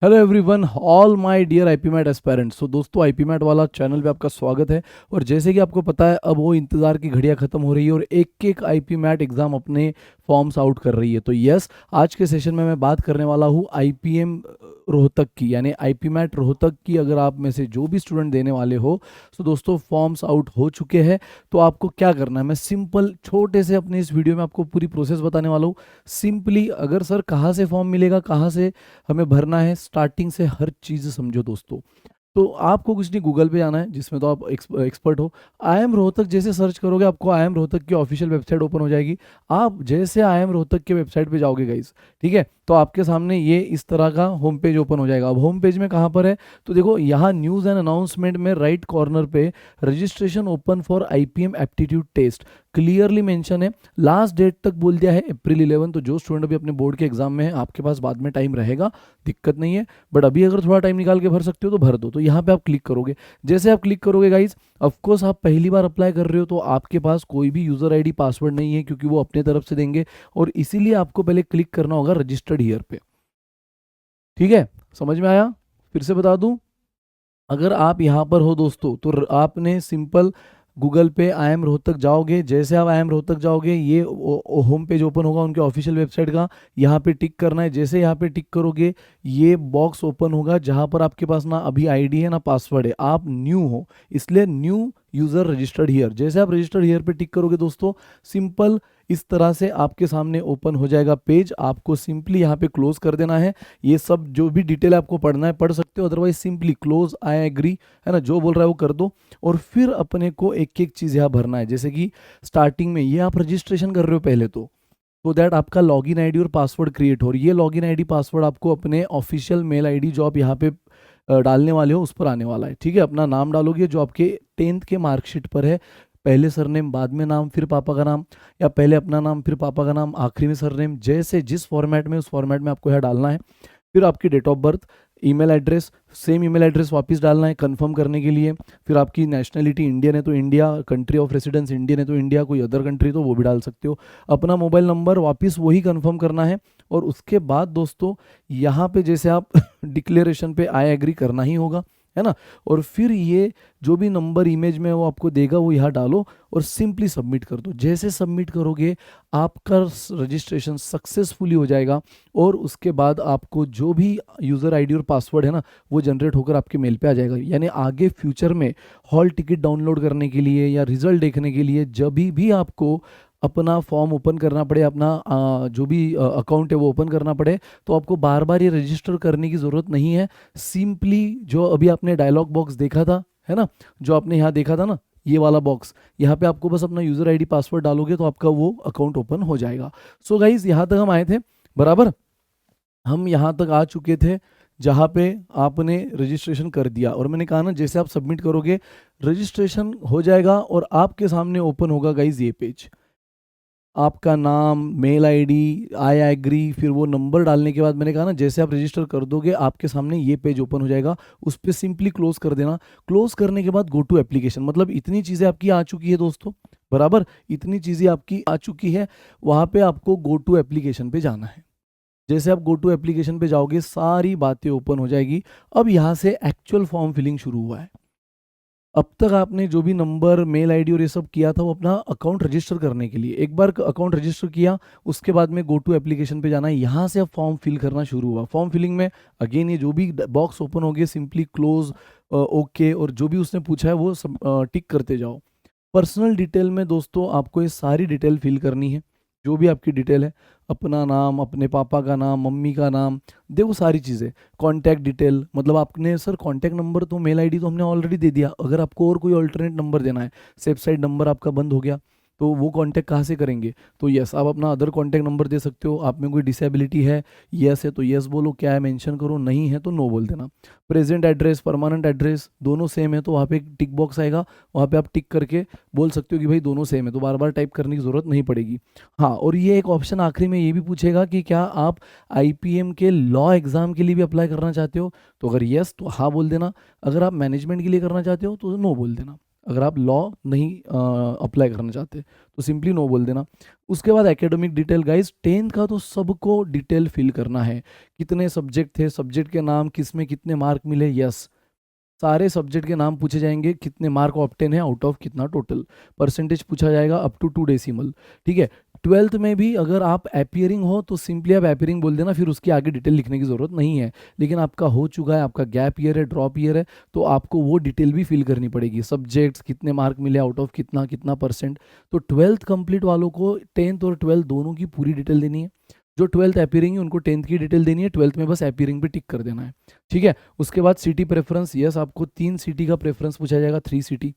Hello everyone, all my dear IPMAT aspirants. तो दोस्तों, IPMAT वाला चैनल पे आपका स्वागत है। और जैसे कि आपको पता है, अब वो इंतज़ार की घड़ियां ख़त्म हो रही है और एक एक आईपीमैट एग्ज़ाम अपने फॉर्म्स आउट कर रही है। तो यस, आज के सेशन में मैं बात करने वाला हूँ आईपीएम रोहतक की, यानी आईपीमैट रोहतक की। अगर आप में से जो भी स्टूडेंट देने वाले हो, तो दोस्तों फॉर्म्स आउट हो चुके हैं। तो आपको क्या करना है, मैं सिंपल छोटे से अपने इस वीडियो में आपको पूरी प्रोसेस बताने वाला हूँ। सिंपली, अगर सर कहाँ से फॉर्म मिलेगा, कहाँ से हमें भरना है, स्टार्टिंग से हर चीज़ समझो दोस्तों। तो आपको कुछ नहीं, गूगल पे जाना है, जिसमें तो आप एक्सपर्ट हो। आई एम रोहतक जैसे सर्च करोगे, आपको आई एम रोहतक की ऑफिशियल वेबसाइट ओपन हो जाएगी। आप जैसे आई एम रोहतक के वेबसाइट पे जाओगे गाइस, ठीक है, तो आपके सामने ये इस तरह का होम पेज ओपन हो जाएगा। अब होम पेज में कहाँ पर है, तो देखो यहाँ न्यूज़ एंड अनाउंसमेंट में राइट कॉर्नर पे registration open for IPM aptitude test clearly mention है। लास्ट डेट तक बोल दिया है अप्रैल 11। तो जो स्टूडेंट अभी अपने बोर्ड के एग्जाम में है, आपके पास बाद में टाइम रहेगा, दिक्कत नहीं है। बट अभी अगर थोड़ा टाइम निकाल के भर सकते हो तो भर दो। तो यहाँ पे आप क्लिक करोगे। जैसे आप क्लिक करोगे गाइज, ऑफकोर्स आप पहली बार अप्लाई कर रहे हो, तो आपके पास कोई भी यूजर आईडी पासवर्ड नहीं है, क्योंकि वो अपने तरफ से देंगे। और इसीलिए आपको पहले क्लिक करना होगा रजिस्टर्ड हियर पे। ठीक है, समझ में आया? फिर से बता दूं, अगर आप यहाँ पर हो दोस्तों, तो आपने सिंपल गूगल पे आई एम रोहतक जाओगे। जैसे आप आई एम रोहतक जाओगे, ये होम पेज ओपन होगा उनके ऑफिशियल वेबसाइट का। यहाँ पे टिक करना है। जैसे यहाँ पे टिक करोगे, ये बॉक्स ओपन होगा जहाँ पर आपके पास ना अभी आईडी है ना पासवर्ड है, आप न्यू हो, इसलिए न्यू यूज़र रजिस्टर्ड हियर। जैसे आप रजिस्टर्ड हियर पे टिक करोगे दोस्तों, सिंपल इस तरह से आपके सामने ओपन हो जाएगा पेज। आपको सिंपली यहाँ पे क्लोज कर देना है। ये सब जो भी डिटेल आपको पढ़ना है पढ़ सकते हो, otherwise simply close, I agree, है ना, जो बोल रहा है वो कर दो। और फिर अपने को एक एक चीज़ यहाँ भरना है। जैसे कि स्टार्टिंग में ये आप रजिस्ट्रेशन कर रहे हो पहले, तो दैट आपका लॉगिन आईडी और पासवर्ड क्रिएट हो। और ये लॉगिन आईडी पासवर्ड आपको अपने ऑफिशियल मेल आईडी जो आप यहाँ पे डालने वाले हो उस पर आने वाला है। ठीक है, अपना नाम डालोगे जो आपके 10th के मार्कशीट पर है। पहले सरनेम, बाद में नाम, फिर पापा का नाम, या पहले अपना नाम फिर पापा का नाम, आखिरी में सरनेम, जैसे जिस फॉर्मेट में, उस फॉर्मेट में आपको यहाँ डालना है। फिर आपकी date of birth, email address, same email address वापस डालना है कंफर्म करने के लिए। फिर आपकी नेशनलिटी इंडियन है तो India, country of residence Indian है तो इंडिया, कोई अदर कंट्री तो वो भी डाल सकते हो। अपना मोबाइल नंबर वापस वही कंफर्म करना है। और उसके बाद दोस्तों, यहाँ पे जैसे आप डिक्लेरेशन पे आई एग्री करना ही होगा, है ना। और फिर ये जो भी नंबर इमेज में वो आपको देगा, वो यहाँ डालो और सिंपली सबमिट कर दो। जैसे सबमिट करोगे, आपका रजिस्ट्रेशन सक्सेसफुली हो जाएगा। और उसके बाद आपको जो भी यूज़र आईडी और पासवर्ड है ना, वो जनरेट होकर आपके मेल पे आ जाएगा। यानी आगे फ्यूचर में हॉल टिकट डाउनलोड करने के लिए या रिजल्ट देखने के लिए, जब भी आपको अपना फॉर्म ओपन करना पड़े, अपना जो भी अकाउंट है वो ओपन करना पड़े, तो आपको बार बार ये रजिस्टर करने की ज़रूरत नहीं है। सिंपली जो अभी आपने डायलॉग बॉक्स देखा था, है ना, जो आपने यहाँ देखा था ना, ये वाला बॉक्स, यहाँ पे आपको बस अपना यूज़र आईडी पासवर्ड डालोगे तो आपका वो अकाउंट ओपन हो जाएगा। सो गाइज, यहाँ तक हम आए थे बराबर। हम यहाँ तक आ चुके थे जहाँ पे आपने रजिस्ट्रेशन कर दिया। और मैंने कहा ना, जैसे आप सबमिट करोगे रजिस्ट्रेशन हो जाएगा और आपके सामने ओपन होगा गाइज ये पेज। आपका नाम, मेल आईडी, आई एग्री, फिर वो नंबर डालने के बाद मैंने कहा ना, जैसे आप रजिस्टर कर दोगे आपके सामने ये पेज ओपन हो जाएगा। उस पर सिंपली क्लोज कर देना। क्लोज करने के बाद गो टू एप्लीकेशन, मतलब इतनी चीज़ें आपकी आ चुकी है दोस्तों, बराबर, इतनी चीज़ें आपकी आ चुकी है। वहाँ पे आपको गो टू एप्लीकेशन पे जाना है। जैसे आप गो टू एप्लीकेशन पे जाओगे, सारी बातें ओपन हो जाएगी। अब यहाँ से एक्चुअल फॉर्म फिलिंग शुरू हुआ है। अब तक आपने जो भी नंबर, मेल आईडी और ये सब किया था, वो अपना अकाउंट रजिस्टर करने के लिए। एक बार अकाउंट रजिस्टर किया, उसके बाद में गो टू एप्लीकेशन पे जाना है। यहाँ से अब फॉर्म फिल करना शुरू हुआ। फॉर्म फिलिंग में अगेन ये जो भी बॉक्स ओपन हो गए, सिंपली क्लोज, ओके, और जो भी उसने पूछा है वो सब टिक करते जाओ। पर्सनल डिटेल में दोस्तों आपको ये सारी डिटेल फिल करनी है, जो भी आपकी डिटेल है, अपना नाम, अपने पापा का नाम, मम्मी का नाम, देखो सारी चीज़ें। कॉन्टैक्ट डिटेल, मतलब आपने सर कॉन्टैक्ट नंबर तो, मेल आईडी तो हमने ऑलरेडी दे दिया, अगर आपको और कोई अल्टरनेट नंबर देना है, सेफ साइड नंबर आपका बंद हो गया, तो वो कॉन्टैक्ट कहाँ से करेंगे? तो यस, आप अपना अदर कॉन्टैक्ट नंबर दे सकते हो। आप में कोई डिसेबिलिटी है, यस है तो यस बोलो, क्या है मेंशन करो, नहीं है तो नो बोल देना। प्रेजेंट एड्रेस, परमानेंट एड्रेस दोनों सेम है तो वहाँ पे एक टिक बॉक्स आएगा, वहाँ पे आप टिक करके बोल सकते हो कि भाई दोनों सेम है, तो बार बार टाइप करने की ज़रूरत नहीं पड़ेगी। हाँ, और ये एक ऑप्शन आखिरी में ये भी पूछेगा कि क्या आप आईपीएम के लॉ एग्ज़ाम के लिए भी अप्लाई करना चाहते हो, तो अगर यस तो हाँ बोल देना, अगर आप मैनेजमेंट के लिए करना चाहते हो तो नो बोल देना। अगर आप लॉ नहीं अप्लाई करना चाहते तो सिंपली नो बोल देना। उसके बाद एकेडमिक डिटेल गाइज, 10th का तो सबको डिटेल फिल करना है। कितने सब्जेक्ट थे, सब्जेक्ट के नाम, किस में कितने मार्क मिले, यस सारे सब्जेक्ट के नाम पूछे जाएंगे, कितने मार्क ऑब्टेन है आउट ऑफ कितना टोटल, परसेंटेज पूछा जाएगा अप टू 2 डेसिमल। ठीक है, 12th में भी अगर आप अपीयरिंग हो तो सिंपली आप अपीयरिंग बोल देना, फिर उसकी आगे डिटेल लिखने की ज़रूरत नहीं है। लेकिन आपका हो चुका है, आपका गैप ईयर है, ड्रॉप ईयर है, तो आपको वो डिटेल भी फिल करनी पड़ेगी, सब्जेक्ट्स कितने मार्क मिले आउट ऑफ कितना कितना परसेंट। तो 12th कंप्लीट वालों को 10th और 12th दोनों की पूरी डिटेल देनी है। जो 12th अपीयरिंग है उनको 10th की डिटेल देनी है, 12th में बस अपीयरिंग पे टिक कर देना है। ठीक है, उसके बाद सिटी प्रेफरेंस, यस आपको 3 सिटी का प्रेफरेंस पूछा जाएगा, 3 सिटी।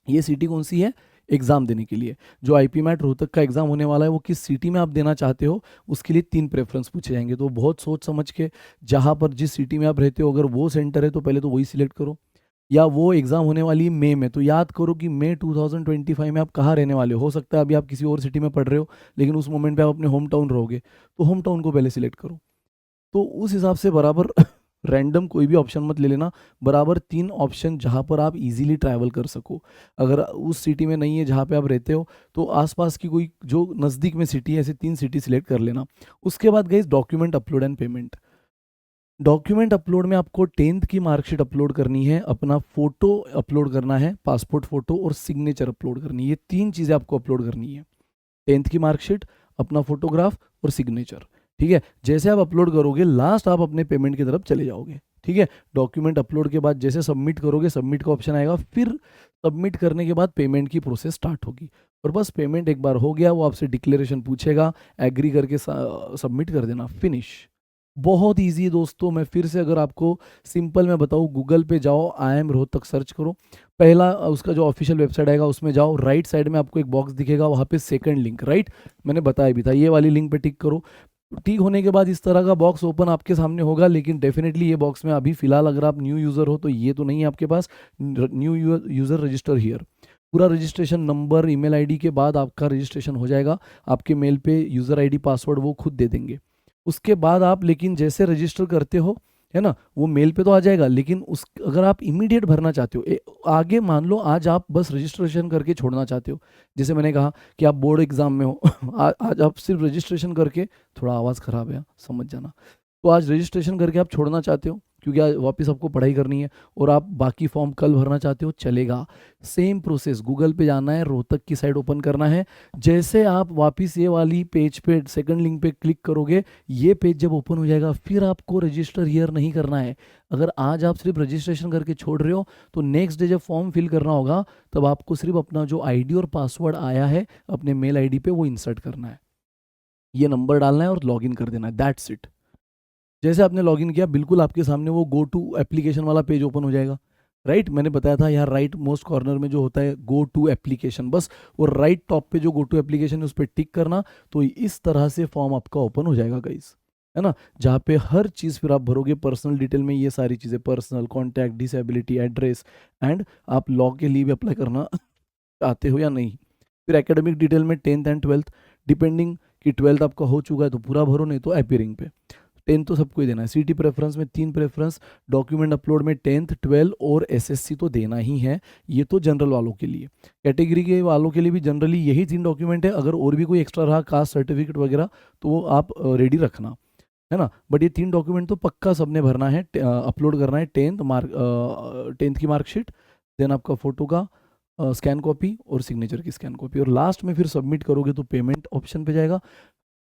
ये सिटी कौन सी है, एग्जाम देने के लिए। जो आईपी मैट रोहतक का एग्जाम होने वाला है वो किस सिटी में आप देना चाहते हो, उसके लिए 3 प्रेफरेंस पूछे जाएंगे। तो बहुत सोच समझ के, जहाँ पर जिस सिटी में आप रहते हो अगर वो सेंटर है तो पहले तो वही सिलेक्ट करो। या वो एग्जाम होने वाली है मई में, तो याद करो कि मई 2025 में आप कहाँ रहने वाले हो सकता है अभी आप किसी और सिटी में पढ़ रहे हो, लेकिन उस मोमेंट पे आप अपने होम टाउन रहोगे, तो होम टाउन को पहले सिलेक्ट करो। तो उस हिसाब से बराबर रैंडम कोई भी ऑप्शन मत ले लेना, बराबर 3 ऑप्शन जहाँ पर आप इजीली ट्रैवल कर सको। अगर उस सिटी में नहीं है जहाँ पे आप रहते हो तो आसपास की कोई जो नज़दीक में सिटी है, ऐसे 3 सिटी सिलेक्ट कर लेना। उसके बाद guys document upload and payment. Document upload में आपको 10th की मार्कशीट अपलोड करनी है, अपना फोटो अपलोड करना है, पासपोर्ट फोटो और सिग्नेचर अपलोड करनी है। ये 3 चीज़ें आपको अपलोड करनी है, 10th की मार्कशीट, अपना फोटोग्राफ और सिग्नेचर। ठीक है, जैसे आप अपलोड करोगे लास्ट आप अपने पेमेंट की तरफ चले जाओगे। ठीक है, डॉक्यूमेंट अपलोड के बाद जैसे सबमिट करोगे, सबमिट का ऑप्शन आएगा, फिर सबमिट करने के बाद पेमेंट की प्रोसेस स्टार्ट होगी। और बस पेमेंट एक बार हो गया, वो आपसे डिक्लेरेशन पूछेगा, एग्री करके सबमिट कर देना, फिनिश। बहुत इजी है दोस्तों। मैं फिर से अगर आपको सिंपल में बताऊँ, गूगल पे जाओ, आई एम रोहतक सर्च करो, पहला उसका जो ऑफिशियल वेबसाइट आएगा उसमें जाओ, राइट साइड में आपको एक बॉक्स दिखेगा, वहाँ पे सेकंड लिंक, राइट मैंने बताया भी था, ये वाली लिंक पे टिक करो। टिक होने के बाद इस तरह का बॉक्स ओपन आपके सामने होगा, लेकिन डेफिनेटली ये बॉक्स में अभी फिलहाल अगर आप न्यू यूज़र हो तो ये तो नहीं है आपके पास, न्यू यूज़र रजिस्टर हियर। पूरा रजिस्ट्रेशन नंबर, ईमेल आईडी के बाद आपका रजिस्ट्रेशन हो जाएगा, आपके मेल पे यूज़र आईडी पासवर्ड वो खुद दे देंगे। उसके बाद आप लेकिन जैसे रजिस्टर करते हो, है ना, वो मेल पे तो आ जाएगा, लेकिन उस अगर आप इमीडिएट भरना चाहते हो, आगे मान लो आज आप बस रजिस्ट्रेशन करके छोड़ना चाहते हो, जैसे मैंने कहा कि आप बोर्ड एग्जाम में हो आज आप सिर्फ रजिस्ट्रेशन करके, थोड़ा आवाज़ ख़राब है समझ जाना, तो आज रजिस्ट्रेशन करके आप छोड़ना चाहते हो क्योंकि आज वापस आपको पढ़ाई करनी है, और आप बाकी फॉर्म कल भरना चाहते हो, चलेगा। सेम प्रोसेस, गूगल पे जाना है, रोहतक की साइट ओपन करना है, जैसे आप वापस ये वाली पेज पे सेकंड लिंक पे क्लिक करोगे, ये पेज जब ओपन हो जाएगा फिर आपको रजिस्टर हियर नहीं करना है। अगर आज आप सिर्फ रजिस्ट्रेशन करके छोड़ रहे हो तो नेक्स्ट डे जब फॉर्म फिल करना होगा तब आपको सिर्फ अपना जो आईडी और पासवर्ड आया है अपने मेल आईडी पे वो इंसर्ट करना है, ये नंबर डालना है और लॉगिन कर देना है, दैट्स इट। जैसे आपने लॉगिन किया बिल्कुल आपके सामने वो गो टू एप्लीकेशन वाला पेज ओपन हो जाएगा, राइट मैंने बताया था यहाँ राइट मोस्ट कॉर्नर में जो होता है गो टू एप्लीकेशन, बस वो राइट टॉप पे जो गो टू एप्लीकेशन है उस पर टिक करना, तो इस तरह से फॉर्म आपका ओपन हो जाएगा गाइस, है ना, जहाँ पे हर चीज़ फिर आप भरोगे पर्सनल डिटेल में, ये सारी चीज़ें personal, contact, disability, address, and आप लॉ के लिए भी अप्लाई करना चाहते हो या नहीं। फिर एकेडमिक डिटेल में 10th एंड 12th, डिपेंडिंग कि 12th आपका हो चुका है तो पूरा भरो, नहीं तो अपीयरिंग पे। 10th तो सबको ही देना है। सिटी प्रेफरेंस में 3 प्रेफरेंस, डॉक्यूमेंट अपलोड में 10th 12 और एसएससी तो देना ही है, ये तो जनरल वालों के लिए। कैटेगरी के वालों के लिए भी जनरली यही 3 डॉक्यूमेंट है, अगर और भी कोई एक्स्ट्रा रहा, कास्ट सर्टिफिकेट वगैरह, तो वो आप रेडी रखना, है ना, बट ये 3 डॉक्यूमेंट तो पक्का सबने भरना है, अपलोड करना है। 10th की मार्कशीट, देन आपका फोटो का स्कैन कॉपी और सिग्नेचर की स्कैन कॉपी, और लास्ट में फिर सबमिट करोगे तो पेमेंट ऑप्शन पे जाएगा।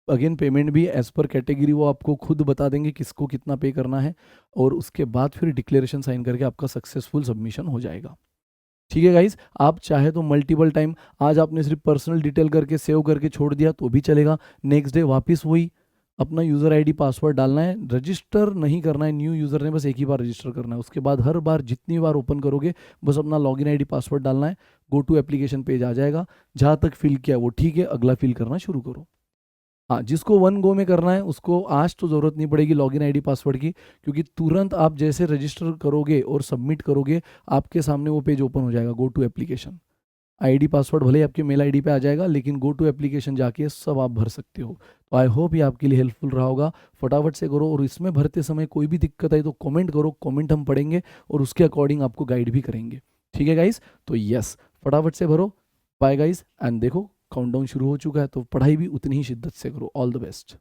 अगेन पेमेंट भी एज पर कैटेगरी वो आपको खुद बता देंगे किसको कितना पे करना है, और उसके बाद फिर डिक्लेरेशन साइन करके आपका सक्सेसफुल सबमिशन हो जाएगा। ठीक है गाइज, आप चाहे तो मल्टीपल टाइम, आज आपने सिर्फ पर्सनल डिटेल करके सेव करके छोड़ दिया तो भी चलेगा, नेक्स्ट डे वापस वही अपना यूज़र आईडी पासवर्ड डालना है, रजिस्टर नहीं करना है, न्यू यूज़र ने बस एक ही बार रजिस्टर करना है, उसके बाद हर बार जितनी बार ओपन करोगे बस अपना लॉगिन आईडी पासवर्ड डालना है, गो टू एप्लीकेशन पेज आ जाएगा, जहाँ तक फिल किया वो ठीक है, अगला फिल करना शुरू करो। हाँ, जिसको वन गो में करना है उसको आज तो ज़रूरत नहीं पड़ेगी लॉगिन आईडी पासवर्ड की, क्योंकि तुरंत आप जैसे रजिस्टर करोगे और सबमिट करोगे आपके सामने वो पेज ओपन हो जाएगा, go to application. ID password भले ही आपके मेल आईडी पे आ जाएगा, लेकिन गो टू एप्लीकेशन जाके सब आप भर सकते हो। तो आई होप ये आपके लिए हेल्पफुल रहा होगा, फटाफट से करो, और इसमें भरते समय कोई भी दिक्कत आई तो कमेंट करो, कमेंट हम पढ़ेंगे और उसके अकॉर्डिंग आपको गाइड भी करेंगे। ठीक है गाइस, तो यस फटाफट से भरो। बाय गाइस, एंड देखो काउंटडाउन शुरू हो चुका है, तो पढ़ाई भी उतनी ही शिद्दत से करो। All the best.